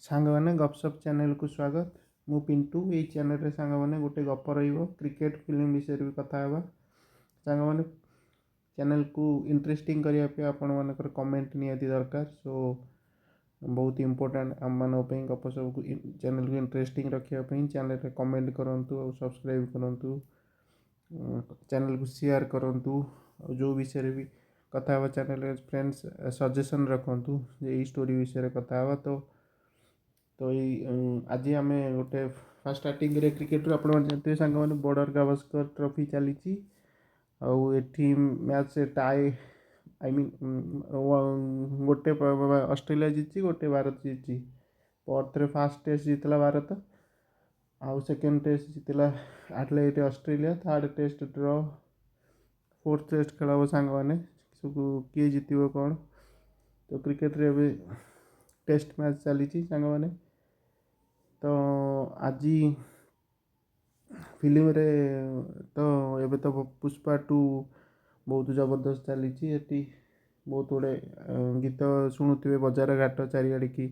ସାଙ୍ଗମାନେ ଗପସପ୍ ଚ୍ୟାନେଲକୁ ସ୍ୱାଗତ। ମୁଁ ପିଣ୍ଟୁ। ଏଇ ଚ୍ୟାନେଲରେ ସାଙ୍ଗମାନେ ଗୋଟେ ଗପ ରହିବ, କ୍ରିକେଟ୍ ଫିଲ୍ମ ବିଷୟରେ ବି କଥା ହେବା। ସାଙ୍ଗମାନେ ଚ୍ୟାନେଲକୁ ଇଣ୍ଟରେଷ୍ଟିଂ କରିବା ପାଇଁ ଆପଣମାନଙ୍କର କମେଣ୍ଟ ନିହାତି ଦରକାର। ସୋ ବହୁତ ଇମ୍ପୋର୍ଟାଣ୍ଟ ଆମମାନଙ୍କ ପାଇଁ ଗପସପକୁ ଚ୍ୟାନେଲକୁ ଇଣ୍ଟରେଷ୍ଟିଂ ରଖିବା ପାଇଁ ଚ୍ୟାନେଲରେ କମେଣ୍ଟ କରନ୍ତୁ ଆଉ ସବସ୍କ୍ରାଇବ୍ କରନ୍ତୁ, ଚ୍ୟାନେଲକୁ ସେୟାର କରନ୍ତୁ। ଆଉ ଯେଉଁ ବିଷୟରେ ବି କଥା ହେବା ଚ୍ୟାନେଲରେ ଫ୍ରେଣ୍ଡସ୍ ସଜେସନ୍ ରଖନ୍ତୁ ଯେ ଏଇ ଷ୍ଟୋରି ବିଷୟରେ କଥା ହେବା। ତ ଆଜି ଆମେ ଗୋଟେ ଫାର୍ଷ୍ଟ ଷ୍ଟାର୍ଟିଂରେ କ୍ରିକେଟରୁ ଆପଣମାନେ ଜାଣିଥିବେ ସାଙ୍ଗମାନେ ବର୍ଡ଼ର ଗାଭାସ୍କର ଟ୍ରଫି ଚାଲିଛି। ଆଉ ଏଠି ମ୍ୟାଚ୍ ଟାଏ ଗୋଟେ ଅଷ୍ଟ୍ରେଲିଆ ଜିତିଛି, ଗୋଟେ ଭାରତ ଜିତିଛି। ପର୍ଥରେ ଫାର୍ଷ୍ଟ ଟେଷ୍ଟ ଜିତିଲା ଭାରତ, ଆଉ ସେକେଣ୍ଡ ଟେଷ୍ଟ ଜିତିଲା Adelaide Australia, third test draw, fourth test ଖେଳ ହେବ ସାଙ୍ଗମାନେ। ସବୁ କିଏ ଜିତିବ କ'ଣ? ତ କ୍ରିକେଟରେ ଏବେ ଟେଷ୍ଟ ମ୍ୟାଚ୍ ଚାଲିଛି ସାଙ୍ଗମାନେ। ତ ଆଜି ଫିଲ୍ମରେ ତ ଏବେ ତ ପୁଷ୍ପା 2 ବହୁତ ଜବରଦସ୍ତ ଚାଲିଛି। ଏଠି ବହୁତ ଗୁଡ଼ିଏ ଗୀତ ଶୁଣୁଥିବେ ବଜାର ଘାଟ ଚାରିଆଡ଼େ କି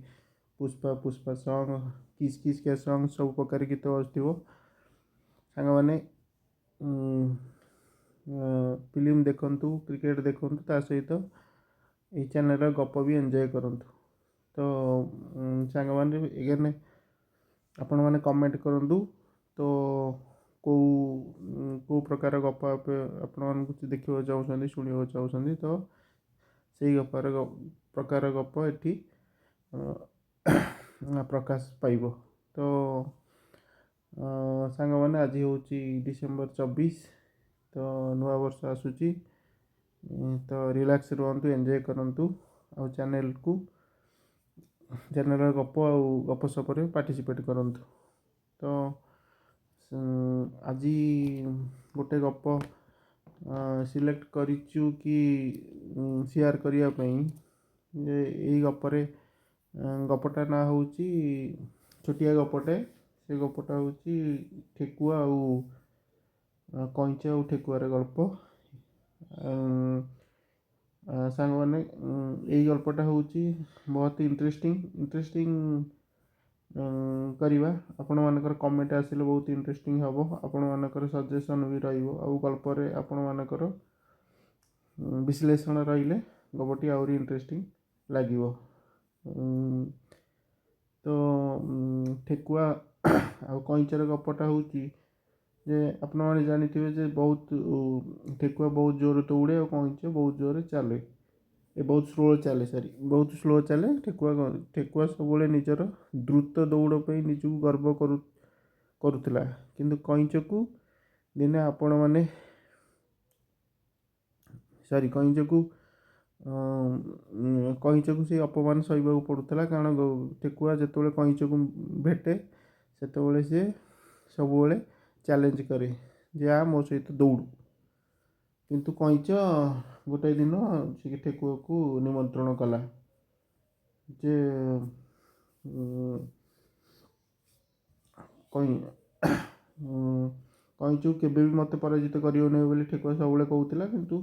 ପୁଷ୍ପା ପୁଷ୍ପା ସଙ୍ଗ୍, କିସ୍ କିସ୍ କା ସଙ୍ଗ୍, ସବୁ ପ୍ରକାର ଗୀତ ଆସୁଥିବ। ସାଙ୍ଗମାନେ ଫିଲ୍ମ ଦେଖନ୍ତୁ, କ୍ରିକେଟ୍ ଦେଖନ୍ତୁ, ତା ସହିତ ଏଇ ଚ୍ୟାନେଲର ଗପ ବି ଏନ୍ଜୟ କରନ୍ତୁ। ତ ସାଙ୍ଗମାନେ ଏଗେନ୍ ଆପଣମାନେ କମେଣ୍ଟ କରନ୍ତୁ। ତ କେଉଁ ପ୍ରକାର ଗପ ଆପଣମାନଙ୍କୁ ଦେଖିବାକୁ ଚାହୁଁଛନ୍ତି, ଶୁଣିବାକୁ ଚାହୁଁଛନ୍ତି, ତ ସେଇ ପ୍ରକାର ଗପ ଏଠି ପ୍ରକାଶ ପାଇବ। ତ ସାଙ୍ଗମାନେ ଆଜି ହେଉଛି ଡିସେମ୍ବର 24। ତ ନୂଆବର୍ଷ ଆସୁଛି। ତ ରିଲାକ୍ସ ରୁହନ୍ତୁ, ଏନ୍ଜୟ କରନ୍ତୁ ଆଉ ଚ୍ୟାନେଲର ଗପ ଆଉ ଗପସପରେ ପାର୍ଟିସିପେଟ୍ କରନ୍ତୁ। ତ ଆଜି ଗୋଟେ ଗପ ସିଲେକ୍ଟ କରିଛୁ କି ସେୟାର କରିବା ପାଇଁ। ଯେ ଏଇ ଗପଟା ନାଁ ହେଉଛି ଛୋଟିଆ ଗପଟେ। ସେ ଗପଟା ହେଉଛି ଠେକୁଆ ଆଉ କଇଁଚ ଆଉ ଠେକୁଆର ଗଳ୍ପ। ସାଙ୍ଗମାନେ ଏଇ ଗଳ୍ପଟା ହେଉଛି ବହୁତ ଇଣ୍ଟରେଷ୍ଟିଂ କରିବା। ଆପଣମାନଙ୍କର କମେଣ୍ଟ ଆସିଲେ ବହୁତ ଇଣ୍ଟରେଷ୍ଟିଂ ହେବ। ଆପଣମାନଙ୍କର ସଜେସନ୍ ବି ରହିବ, ଆଉ ଗଳ୍ପରେ ଆପଣମାନଙ୍କର ବିଶ୍ଳେଷଣ ରହିଲେ ଗପଟି ଆହୁରି ଇଣ୍ଟରେଷ୍ଟିଂ ଲାଗିବ। ତ ଠେକୁଆ ଆଉ କଇଁଚର ଗପଟା ହେଉଛି ଯେ ଆପଣମାନେ ଜାଣିଥିବେ ଯେ ଠେକୁଆ ବହୁତ ଜୋରରେ ଦୌଡ଼େ ଆଉ କଇଁଚ ବହୁତ ଜୋରରେ ଚାଲେ। ବହୁତ ସ୍ଲୋ ଚାଲେ। ଠେକୁଆ ସବୁବେଳେ ନିଜର ଦ୍ରୁତ ଦୌଡ଼ ପାଇଁ ନିଜକୁ ଗର୍ବ କରୁଥିଲା। କିନ୍ତୁ କଇଁଚକୁ ସେଇ ଅପମାନ ସହିବାକୁ ପଡ଼ୁଥିଲା। କାରଣ ଠେକୁଆ ଯେତେବେଳେ କଇଁଚକୁ ଭେଟେ ସେତେବେଳେ ସେ ସବୁବେଳେ ଚ୍ୟାଲେଞ୍ଜ କରେ ଯେ ମୋ ସହିତ ଦୌଡ଼ୁ। କିନ୍ତୁ କଇଁଚ ଗୋଟାଏ ଦିନ ସେ ଠେକୁଆକୁ ନିମନ୍ତ୍ରଣ କଲା ଯେ କଇଁଚକୁ କେବେ ବି ମୋତେ ପରାଜିତ କରିବ ନାହିଁ ବୋଲି ଠେକୁଆ ସବୁବେଳେ କହୁଥିଲା। କିନ୍ତୁ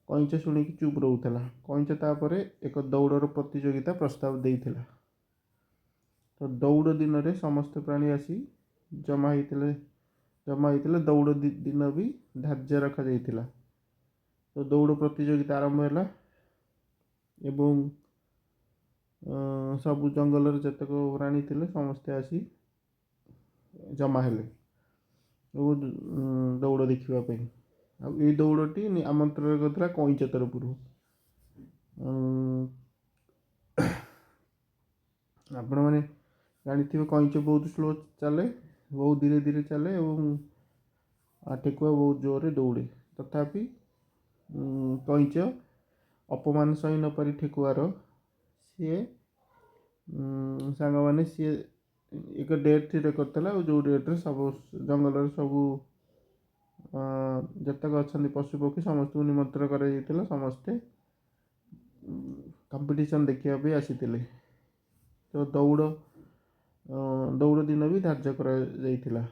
କଇଁଚ ଶୁଣିକି ଚୁପ୍ ରହୁଥିଲା। କଇଁଚ ତାପରେ ଏକ ଦୌଡ଼ର ପ୍ରତିଯୋଗିତା ପ୍ରସ୍ତାବ ଦେଇଥିଲା। ତ ଦୌଡ଼ ଦିନରେ ସମସ୍ତ ପ୍ରାଣୀ ଆସି ଜମା ହେଇଥିଲେ। ଦୌଡ଼ ଦିନ ବି ଧାର୍ଯ୍ୟ ରଖାଯାଇଥିଲା। ତ ଦୌଡ଼ ପ୍ରତିଯୋଗିତା ଆରମ୍ଭ ହେଲା ଏବଂ ସବୁ ଜଙ୍ଗଲରେ ଯେତେକ ପ୍ରାଣୀ ଥିଲେ ସମସ୍ତେ ଆସି ଜମା ହେଲେ ଦୌଡ଼ ଦେଖିବା ପାଇଁ। ଆଉ ଏଇ ଦୌଡ଼ଟି ଆମନ୍ତ୍ରଣ କରିଥିଲା କଇଁଚ ତରଫରୁ। ଆପଣମାନେ ଜାଣିଥିବେ କଇଁଚ ବହୁତ ସ୍ଲୋ ଚାଲେ, ବହୁତ ଧୀରେ ଧୀରେ ଚାଲେ ଏବଂ ଠେକୁଆ ବହୁତ ଜୋରରେ ଦୌଡ଼େ। ତଥାପି କଇଁଚ ଅପମାନ ସହି ନପାରି ଠେକୁଆର ସିଏ ଏକ ଡେଟ୍ ଠିକ୍ କରିଥିଲା। ଆଉ ଯେଉଁ ଡେଟ୍ରେ ସବୁ ଜଙ୍ଗଲରେ ସବୁ ଯେତେକ ଅଛନ୍ତି ପଶୁପକ୍ଷୀ ସମସ୍ତଙ୍କୁ ନିମନ୍ତ୍ରଣ କରାଯାଇଥିଲା। ସମସ୍ତେ କମ୍ପିଟିସନ୍ ଦେଖିବା ପାଇଁ ଆସିଥିଲେ। ତ ଦୌଡ଼ ଦିନ ବି ଧାର୍ଯ୍ୟ କରାଯାଇଥିଲା।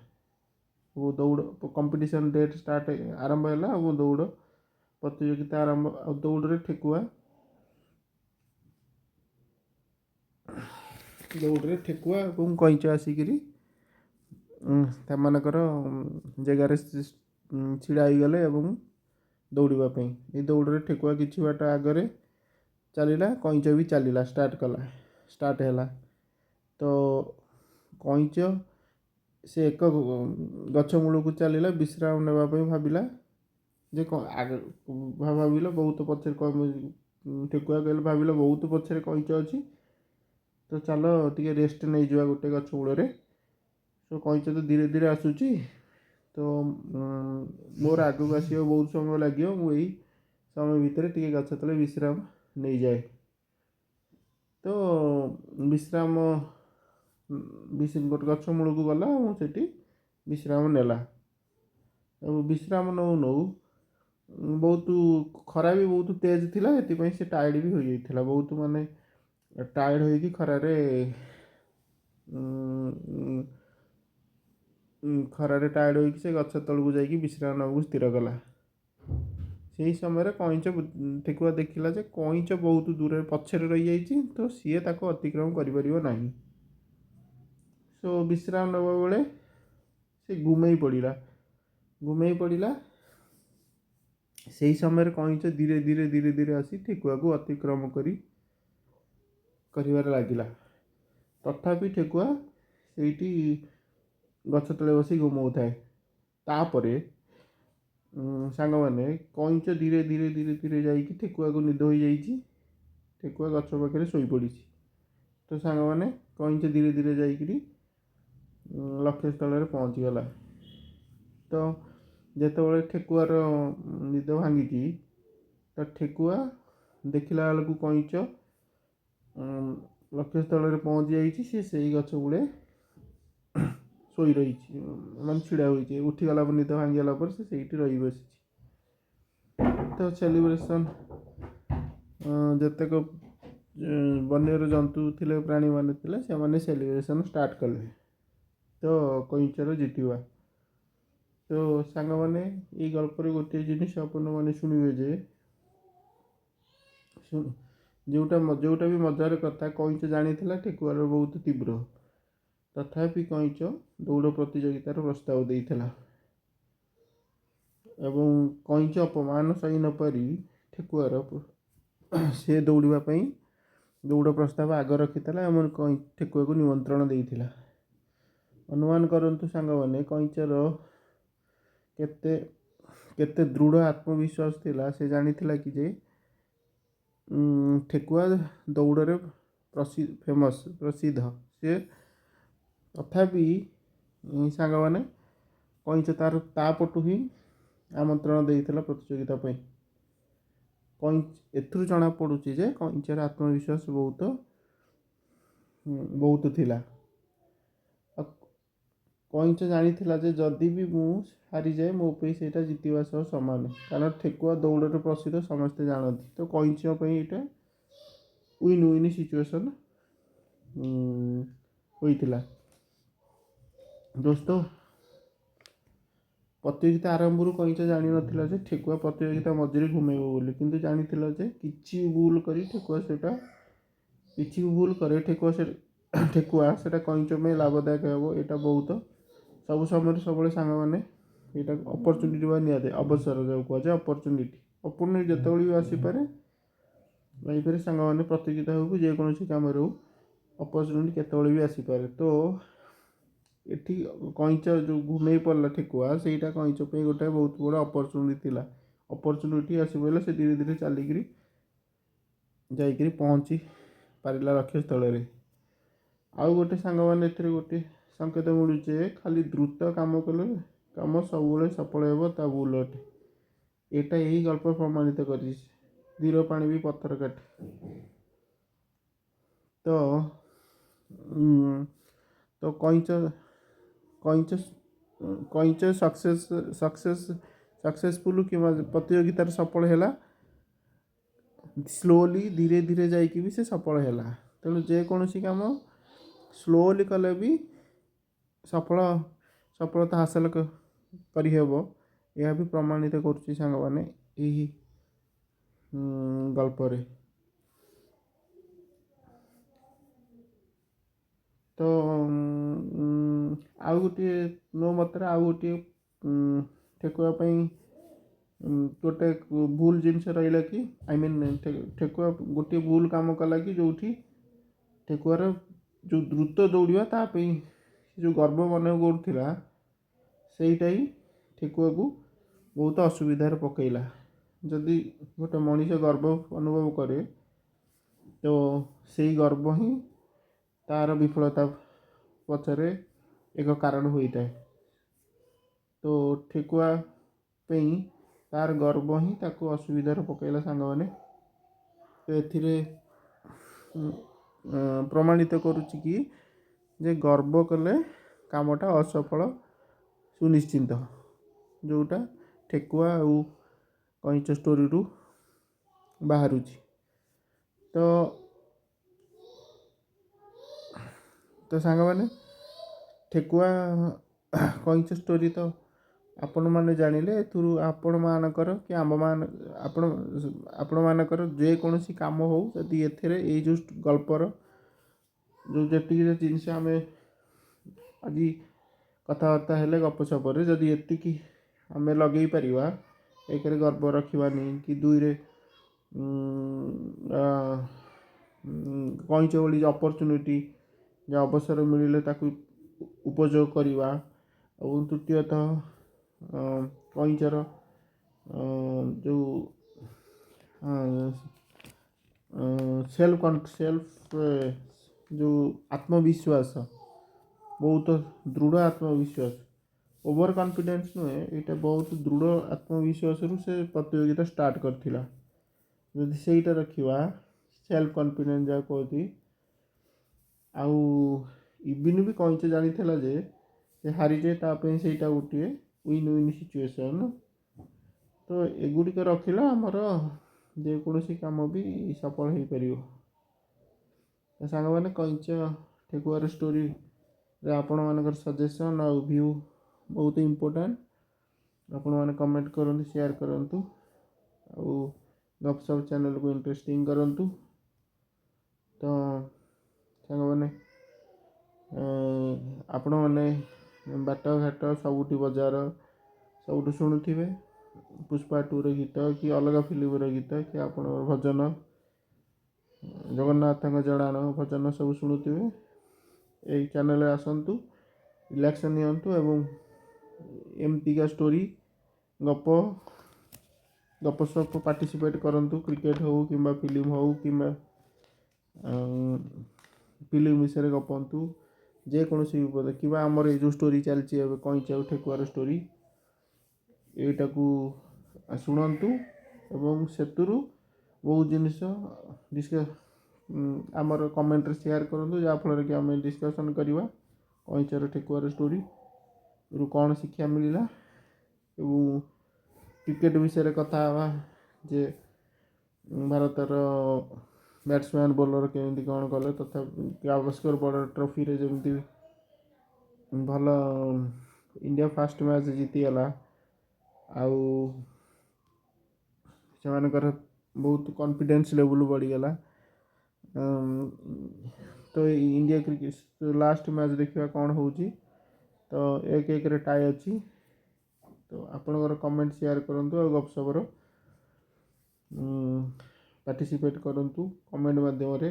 ଦୌଡ଼ କମ୍ପିଟିସନ୍ ଡେଟ୍ ଆରମ୍ଭ ହେଲା ଆଉ ଦୌଡ଼ ପ୍ରତିଯୋଗିତା ଆରମ୍ଭ। ଆଉ ଦୌଡ଼ରେ ଦୌଡ଼ରେ ଠେକୁଆ ଏବଂ କଇଁଚ ଆସିକିରି ସେମାନଙ୍କର ଜାଗାରେ ଛିଡ଼ା ହେଇଗଲେ ଏବଂ ଦୌଡ଼ିବା ପାଇଁ। ଏ ଦୌଡ଼ରେ ଠେକୁଆ କିଛି ବାଟ ଆଗରେ ଚାଲିଲା, କଇଁଚ ବି ଚାଲିଲା, ଷ୍ଟାର୍ଟ ହେଲା। ତ କଇଁଚ ସେ ଏକ ଗଛ ମୂଳକୁ ଚାଲିଲା, ବିଶ୍ରାମ ନେବା ପାଇଁ ଭାବିଲା ଯେ ଭାବିଲା ବହୁତ ପଛରେ ଠେକୁଆ କହିଲେ ଭାବିଲା ବହୁତ ପଛରେ କଇଁଚ ଅଛି, ତ ଚାଲ ଟିକେ ରେଷ୍ଟ ନେଇଯିବା ଗୋଟେ ଗଛ ମୂଳରେ। ତ କଇଁଚ ତ ଧୀରେ ଧୀରେ ଆସୁଛି, ତ ମୋର ଆଗକୁ ଆସିବାକୁ ବହୁତ ସମୟ ଲାଗିବ, ମୁଁ ଏଇ ସମୟ ଭିତରେ ଟିକେ ଗଛ ତଳେ ବିଶ୍ରାମ ନେଇଯାଏ। ତ ବିଶ୍ରାମ ଗୋଟେ ଗଛ ମୂଳକୁ ଗଲା ଏବଂ ସେଠି ବିଶ୍ରାମ ନେଲା। ଏବଂ ବିଶ୍ରାମ ନେଉ ନେଉ ବହୁତ ଖରା ବି ବହୁତ ତେଜ ଥିଲା, ସେଥିପାଇଁ ସେ ଟାୟାର୍ଡ଼ ବି ହୋଇଯାଇଥିଲା ବହୁତ, ମାନେ ଟାୟାର୍ଡ଼ ହୋଇକି ଖରାରେ ଟାୟାର୍ଡ଼ ହୋଇକି ସେ ଗଛ ତଳକୁ ଯାଇକି ବିଶ୍ରାମ ନେବାକୁ ସ୍ଥିର କଲା। ସେହି ସମୟରେ ଠେକୁଆ ଦେଖିଲା ଯେ କଇଁଚ ବହୁତ ଦୂରରେ ପଛରେ ରହିଯାଇଛି, ତ ସିଏ ତାକୁ ଅତିକ୍ରମ କରିପାରିବ ନାହିଁ। ତ ବିଶ୍ରାମ ନେବା ବେଳେ ସେ ଘୁମେଇ ପଡ଼ିଲା। ସେହି ସମୟରେ କଇଁଚ ଧୀରେ ଧୀରେ ଆସି ଠେକୁଆକୁ ଅତିକ୍ରମ କରିବାରେ ଲାଗିଲା। ତଥାପି ଠେକୁଆ ସେଇଠି ଗଛ ତଳେ ବସି ଘୁମଉଥାଏ। ତାପରେ ସାଙ୍ଗମାନେ କଇଁଚ ଧୀରେ ଧୀରେ ଯାଇକି ଠେକୁଆକୁ ନିଦ ହୋଇଯାଇଛି, ଠେକୁଆ ଗଛ ପାଖରେ ଶୋଇପଡ଼ିଛି। ତ ସାଙ୍ଗମାନେ କଇଁଚ ଧୀରେ ଧୀରେ ଯାଇକିରି ଲକ୍ଷ୍ୟସ୍ଥଳରେ ପହଞ୍ଚିଗଲା। ତ ଯେତେବେଳେ ଠେକୁଆର ନିଦ ଭାଙ୍ଗିଛି, ତ ଠେକୁଆ ଦେଖିଲା ବେଳକୁ କଇଁଚ ଲକ୍ଷ୍ୟସ୍ଥଳରେ ପହଞ୍ଚି ଯାଇଛି, ସେ ସେଇ ଗଛ ମୂଳେ ଶୋଇ ରହିଛି, ମାନେ ଛିଡ଼ା ହୋଇଛି। ଉଠିଗଲା ପରେ, ନିଦ ଭାଙ୍ଗିଗଲା ପରେ ସେ ସେଇଠି ରହି ବସିଛି। ତ ସେଲିବ୍ରେସନ୍ ଯେତେକ ବନ୍ୟର ଜନ୍ତୁ ଥିଲେ, ପ୍ରାଣୀମାନେ ଥିଲେ, ସେମାନେ ସେଲିବ୍ରେସନ୍ ଷ୍ଟାର୍ଟ କଲେ ତ କଇଁଚର ଜିତିବା। ତ ସାଙ୍ଗମାନେ ଏଇ ଗଳ୍ପରେ ଗୋଟିଏ ଜିନିଷ ଆପଣମାନେ ଶୁଣିବେ ଯେ ଯେଉଁଟା ବି ମଜାର କଥା, କଇଁଚ ଜାଣିଥିଲା ଠେକୁଆର ବହୁତ ତୀବ୍ର, ତଥାପି କଇଁଚ ଦୌଡ଼ ପ୍ରତିଯୋଗିତାର ପ୍ରସ୍ତାବ ଦେଇଥିଲା ଏବଂ କଇଁଚ ଅପମାନ ସହି ନପାରି ସେ ଦୌଡ଼ିବା ପାଇଁ ଦୌଡ଼ ପ୍ରସ୍ତାବ ଆଗ ରଖିଥିଲା ଏବଂ ଠେକୁଆକୁ ନିମନ୍ତ୍ରଣ ଦେଇଥିଲା। ଅନୁମାନ କରନ୍ତୁ ସାଙ୍ଗମାନେ କଇଁଚର କେତେ ଦୃଢ଼ ଆତ୍ମବିଶ୍ୱାସ ଥିଲା। ସେ ଜାଣିଥିଲା କି ଯେ ଠେକୁଆ ଦୌଡ଼ରେ ପ୍ରସିଦ୍ଧ। ସେ ତଥାପି ସାଙ୍ଗମାନେ କଇଁଚ ତା ପଟୁ ହିଁ ଆମନ୍ତ୍ରଣ ଦେଇଥିଲା ପ୍ରତିଯୋଗିତା ପାଇଁ। ଏଥିରୁ ଜଣାପଡ଼ୁଛି ଯେ କଇଁଚର ଆତ୍ମବିଶ୍ୱାସ ବହୁତ ଥିଲା। କଇଁଚ ଜାଣିଥିଲା ଯେ ଯଦି ବି ମୁଁ ହାରିଯାଏ, ମୋ ପାଇଁ ସେଇଟା ଜିତିବା ସହ ସମାନ, କାରଣ ଠେକୁଆ ଦୌଡ଼ରେ ପ୍ରସିଦ୍ଧ ସମସ୍ତେ ଜାଣନ୍ତି। ତ କଇଁଚ ପାଇଁ ଏଇଟା ୱିନ୍ ସିଚୁଏସନ୍ ହୋଇଥିଲା। ଦୋସ୍ତ, ପ୍ରତିଯୋଗିତା ଆରମ୍ଭରୁ କଇଁଚ ଜାଣିନଥିଲା ଯେ ଠେକୁଆ ପ୍ରତିଯୋଗିତା ମଝିରେ ଘୁମେଇବ ବୋଲି, କିନ୍ତୁ ଜାଣିଥିଲା ଯେ କିଛି ବି ଭୁଲ କରେ ଠେକୁଆ ସେଇଟା କଇଁଚ ପାଇଁ ଲାଭଦାୟକ ହେବ। ଏଇଟା ବହୁତ ସବୁ ସମୟରେ ସବୁବେଳେ ସାଙ୍ଗମାନେ ଏଇଟା ଅପରଚ୍ୟୁନିଟି ବା ନିଆଯାଏ, ଅବସର ଯାଉ କୁହାଯାଏ, ଅପରଚ୍ୟୁନିଟି ଯେତେବେଳେ ବି ଆସିପାରେ ଲାଇଫ୍ରେ ସାଙ୍ଗମାନେ ପ୍ରତିଯୋଗିତା ହେଉ କି ଯେକୌଣସି କାମରେ ହେଉ, ଅପରଚ୍ୟୁନିଟି କେତେବେଳେ ବି ଆସିପାରେ। ତ ଏଠି କଇଁଚ ଯେଉଁ ଘୁମେଇ ପଡ଼ିଲା ଠେକୁଆ, ସେଇଟା କଇଁଚ ପାଇଁ ଗୋଟେ ବହୁତ ବଡ଼ ଅପରଚ୍ୟୁନିଟି ଥିଲା। ଅପରଚ୍ୟୁନିଟି ଆସିପଡ଼ିଲା, ସେ ଧୀରେ ଧୀରେ ଚାଲିକିରି ଯାଇକିରି ପହଞ୍ଚି ପାରିଲା ଲକ୍ଷ୍ୟସ୍ଥଳରେ। ଆଉ ଗୋଟେ ସାଙ୍ଗମାନେ ଏଥିରେ ଗୋଟେ ସଂକେତ ମିଳୁଛି ଯେ ଖାଲି ଦ୍ରୁତ କାମ କଲେ କାମ ସବୁବେଳେ ସଫଳ ହେବ, ତା ଭୁଲ ଅଟେ। ଏଇଟା ଏହି ଗଳ୍ପ ପ୍ରମାଣିତ କରିଛି। ଧୀର ପାଣି ବି ପଥର କାଟେ। ତ କଇଁଚ ସକ୍ସେସଫୁଲ୍ କିମ୍ବା ପ୍ରତିଯୋଗିତାରେ ସଫଳ ହେଲା। ସ୍ଲୋଲି ଧୀରେ ଧୀରେ ଯାଇକି ବି ସେ ସଫଳ ହେଲା। ତେଣୁ ଯେକୌଣସି କାମ ସ୍ଲୋଲି କଲେ ବି ସଫଳତା ହାସଲ କରିହେବ, ଏହା ବି ପ୍ରମାଣିତ କରୁଛି ସାଙ୍ଗମାନେ ଏହି ଗଳ୍ପରେ। ତ ଆଉ ଗୋଟିଏ ମୋ ମତରେ ଆଉ ଗୋଟିଏ ଠେକୁଆ ପାଇଁ ଗୋଟେ ଭୁଲ ଜିନିଷ ରହିଲା କି ଠେକୁଆ ଗୋଟିଏ ଭୁଲ କାମ କଲା କି ଯେଉଁଠି ଠେକୁଆର ଯେଉଁ ଦ୍ରୁତ ଦୌଡ଼ିବା ତା ପାଇଁ ଯେଉଁ ଗର୍ବ ମନେ କରୁଥିଲା ସେଇଟା ହିଁ ଠେକୁଆକୁ ବହୁତ ଅସୁବିଧାରେ ପକାଇଲା। ଯଦି ଗୋଟେ ମଣିଷ ଗର୍ବ ଅନୁଭବ କରେ ତ ସେଇ ଗର୍ବ ହିଁ ତା'ର ବିଫଳତା ପଛରେ ଏକ କାରଣ ହୋଇଥାଏ। ତ ଠେକୁଆ ପାଇଁ ତା'ର ଗର୍ବ ହିଁ ତାକୁ ଅସୁବିଧାରେ ପକାଇଲା ସାଙ୍ଗମାନେ। ତ ଏଥିରେ ପ୍ରମାଣିତ କରୁଛି କି ଯେ ଗର୍ବ କଲେ କାମଟା ଅସଫଳ ସୁନିଶ୍ଚିନ୍ତ, ଯେଉଁଟା ଠେକୁଆ ଆଉ କଇଁଚ ଷ୍ଟୋରିରୁ ବାହାରୁଛି। ତ ସାଙ୍ଗମାନେ, ଠେକୁଆ କଇଁଚ ଷ୍ଟୋରି ତ ଆପଣମାନେ ଜାଣିଲେ। ଏଥିରୁ ଆପଣମାନଙ୍କର କି ଆପଣମାନଙ୍କର ଯେକୌଣସି କାମ ହେଉ, ଯଦି ଏଥିରେ ଏଇ ଯେଉଁ ଗଳ୍ପର ଯେଉଁ ଯେତିକି ଜିନିଷ ଆମେ ଆଜି କଥାବାର୍ତ୍ତା ହେଲେ ଗପସପରେ, ଯଦି ଏତିକି ଆମେ ଲଗେଇ ପାରିବା, ଏକରେ ଗର୍ବ ରଖିବାନି, କି ଦୁଇରେ କଇଁଚ ଭଳି ଅପରଚ୍ୟୁନିଟି ଯେ ଅବସର ମିଳିଲେ ତାକୁ ଉପଯୋଗ କରିବା, ଏବଂ ତୃତୀୟତଃ କଇଁଚର ଯେଉଁ ସେଲ୍ଫ ଯେଉଁ ଆତ୍ମବିଶ୍ୱାସ, ବହୁତ ଦୃଢ଼ ଆତ୍ମବିଶ୍ୱାସ, ଓଭର କନଫିଡେନ୍ସ ନୁହେଁ, ଏଇଟା ବହୁତ ଦୃଢ଼ ଆତ୍ମବିଶ୍ୱାସରୁ ସେ ପ୍ରତିଯୋଗିତା ଷ୍ଟାର୍ଟ କରିଥିଲା। ଯଦି ସେଇଟା ରଖିବା, ସେଲ୍ଫ କନଫିଡେନ୍ସ ଯାହା କହୁଛି, ଆଉ ଇଭିନ୍ ବି କଇଁଚ ଜାଣିଥିଲା ଯେ ସେ ହାରିଯାଏ, ତା ପାଇଁ ସେଇଟା ଗୋଟିଏ ୱିନ୍ ୱିନ୍ ସିଚୁଏସନ୍। ତ ଏଗୁଡ଼ିକ ରଖିଲେ ଆମର ଯେକୌଣସି କାମ ବି ସଫଳ ହୋଇପାରିବ। ସାଙ୍ଗମାନେ, କଇଁଚ ଠେକୁଆର ଷ୍ଟୋରିରେ ଆପଣମାନଙ୍କର ସଜେସନ୍ ଆଉ ଭ୍ୟୁ ବହୁତ ଇମ୍ପୋର୍ଟାଣ୍ଟ। ଆପଣମାନେ କମେଣ୍ଟ କରନ୍ତୁ, ସେୟାର କରନ୍ତୁ, ଆଉ ଗପସପ୍ ଚ୍ୟାନେଲକୁ ଇଣ୍ଟରେଷ୍ଟିଂ କରନ୍ତୁ। ତ ସାଙ୍ଗମାନେ, ଆପଣମାନେ ବାଟଘାଟ ସବୁଠି ବଜାର ସବୁଠୁ ଶୁଣୁଥିବେ ପୁଷ୍ପା 2ର ଗୀତ, କି ଅଲଗା ଫିଲ୍ମର ଗୀତ, କି ଆପଣଙ୍କର ଭଜନ, ଜଗନ୍ନାଥଙ୍କ ଜଣାଣ ଭଜନ ସବୁ ଶୁଣୁଥିବେ। ଏଇ ଚ୍ୟାନେଲରେ ଆସନ୍ତୁ, ରିଲାକ୍ସ ନିଅନ୍ତୁ, ଏବଂ ଏମିତିକା ଷ୍ଟୋରି ଗପସପ ପାର୍ଟିସିପେଟ୍ କରନ୍ତୁ। କ୍ରିକେଟ୍ ହେଉ କିମ୍ବା ଫିଲ୍ମ ହେଉ, କିମ୍ବା ଫିଲ୍ମ ବିଷୟରେ ଗପନ୍ତୁ, ଯେକୌଣସି ବିପଦ, କିମ୍ବା ଆମର ଏଇ ଯେଉଁ ଷ୍ଟୋରି ଚାଲିଛି ଏବେ କଇଁଚ ଆଉ ଠେକୁଆର ଷ୍ଟୋରି, ଏଇଟାକୁ ଶୁଣନ୍ତୁ ଏବଂ ସେଥିରୁ ବହୁତ ଜିନିଷ ଆମର କମେଣ୍ଟରେ ସେୟାର କରନ୍ତୁ, ଯାହାଫଳରେ କି ଆମେ ଡିସ୍କସନ୍ କରିବା କଇଁଚର ଠେକୁଆର ଷ୍ଟୋରିରୁ କ'ଣ ଶିକ୍ଷା ମିଳିଲା। ଏବଂ କ୍ରିକେଟ୍ ବିଷୟରେ କଥା ହେବା, ଯେ ଭାରତର ବ୍ୟାଟ୍ସମ୍ୟାନ୍ ବୋଲର କେମିତି କ'ଣ କଲେ, ତଥାପି ଗାଭାସ୍କର ବଡ଼ ଟ୍ରଫିରେ ଯେମିତି ଭଲ ଇଣ୍ଡିଆ ଫାଷ୍ଟ ମ୍ୟାଚ୍ ଜିତିଗଲା, ଆଉ ସେମାନଙ୍କର ବହୁତ କନଫିଡେନ୍ସ ଲେଭେଲ୍ ବଢ଼ିଗଲା। ତ ଇଣ୍ଡିଆ କ୍ରିକେଟ୍ ଲାଷ୍ଟ ମ୍ୟାଚ୍ ଦେଖିବା କ'ଣ ହେଉଛି। ତ 1-1ରେ ଟାଇ ଅଛି। ତ ଆପଣଙ୍କର କମେଣ୍ଟ ସେୟାର କରନ୍ତୁ, ଆଉ ଗପସପର ପାର୍ଟିସିପେଟ୍ କରନ୍ତୁ କମେଣ୍ଟ ମାଧ୍ୟମରେ,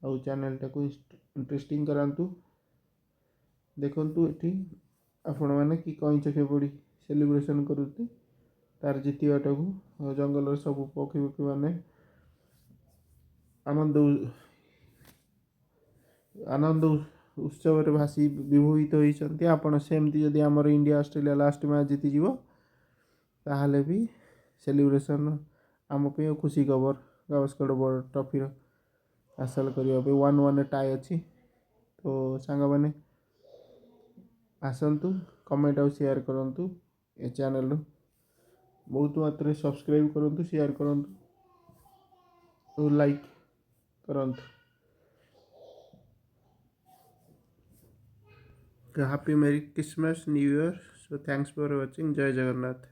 ଆଉ ଚ୍ୟାନେଲଟାକୁ ଇଣ୍ଟରେଷ୍ଟିଂ କରାନ୍ତୁ। ଦେଖନ୍ତୁ ଏଠି ଆପଣମାନେ କି କଇଁଚ କିଭଳି ସେଲିବ୍ରେସନ୍ କରୁଛି ତା'ର ଜିତିବାଟାକୁ, ଜଙ୍ଗଲର ସବୁ ପକ୍ଷୀମାନେ ଆନନ୍ଦ ଉତ୍ସବରେ ଭାସି ବିଭୋହିତ ହୋଇଛନ୍ତି। ଆପଣ ସେମିତି ଯଦି ଆମର ଇଣ୍ଡିଆ ଅଷ୍ଟ୍ରେଲିଆ ଲାଷ୍ଟ ମ୍ୟାଚ୍ ଜିତିଯିବ, ତାହେଲେ ବି ସେଲିବ୍ରେସନ୍ ଆମ ପାଇଁ ଖୁସି ଖବର। ଗାଭାସ୍କର ବଡ଼ ଟ୍ରଫିର ହାସଲ କରିବା ପାଇଁ 1-1 ଟାଇ ଅଛି। ତ ସାଙ୍ଗମାନେ ଆସନ୍ତୁ, କମେଣ୍ଟ ଆଉ ସେୟାର କରନ୍ତୁ, ଏ ଚ୍ୟାନେଲରୁ ବହୁତ ମାତ୍ରାରେ ସବସ୍କ୍ରାଇବ୍ କରନ୍ତୁ, ସେୟାର କରନ୍ତୁ, ଓ ଲାଇକ୍ କରନ୍ତୁ। Happy merry Christmas, new year. So thanks for watching. ଜୟ ଜଗନ୍ନାଥ।